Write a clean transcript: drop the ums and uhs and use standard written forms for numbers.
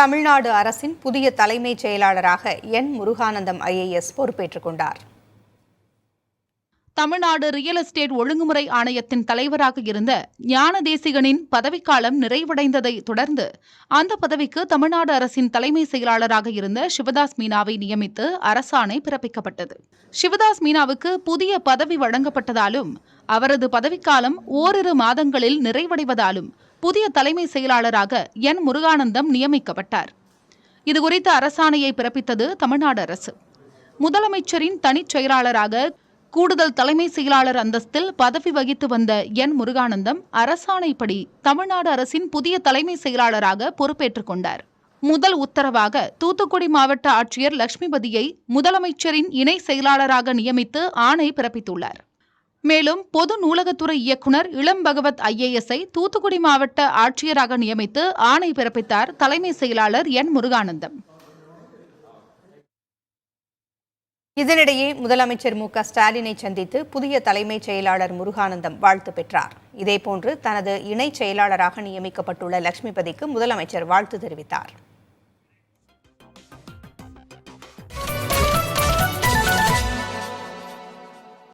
தமிழ்நாடு அரசின் புதிய தலைமைச் செயலாளராக என் முருகானந்தம் IAS பொறுப்பேற்றுக் கொண்டார். தமிழ்நாடு ரியல் எஸ்டேட் ஒழுங்குமுறை ஆணையத்தின் தலைவராக இருந்த ஞானதேசிகனின் பதவிக்காலம் நிறைவடைந்ததை தொடர்ந்து அந்த பதவிக்கு தமிழ்நாடு அரசின் தலைமை செயலாளராக இருந்த சிவதாஸ் மீனாவை நியமித்து அரசாணை பிறப்பிக்கப்பட்டது. சிவதாஸ் மீனாவுக்கு புதிய பதவி வழங்கப்பட்டதாலும் அவரது பதவிக்காலம் ஓரிரு மாதங்களில் நிறைவடைவதாலும் புதிய தலைமை செயலாளராக என் முருகானந்தம் நியமிக்கப்பட்டார். இதுகுறித்த அரசாணையை பிறப்பித்தது தமிழ்நாடு அரசு. முதலமைச்சரின் தனிச் செயலாளராக கூடுதல் தலைமை செயலாளர் அந்தஸ்தில் பதவி வகித்து வந்த என் முருகானந்தம் அரசாணைப்படி தமிழ்நாடு அரசின் புதிய தலைமை செயலாளராக பொறுப்பேற்றுக் கொண்டார். முதல் உத்தரவாக தூத்துக்குடி மாவட்ட ஆட்சியர் லட்சுமிபதியை முதலமைச்சரின் இணை செயலாளராக நியமித்து ஆணை பிறப்பித்துள்ளார். மேலும் பொது நூலகத்துறை இயக்குநர் இளம் பகவத் IASஐ தூத்துக்குடி மாவட்ட ஆட்சியராக நியமித்து ஆணை பிறப்பித்தார் தலைமை செயலாளர் என் முருகானந்தம். இதனிடையே முதலமைச்சர் மு.க.ஸ்டாலினை சந்தித்து புதிய தலைமைச் செயலாளர் முருகானந்தம் வாழ்த்து பெற்றார். இதேபோன்று தனது இணை செயலாளராக நியமிக்கப்பட்டுள்ள லட்சுமிபதிக்கு முதலமைச்சர் வாழ்த்து தெரிவித்தார்.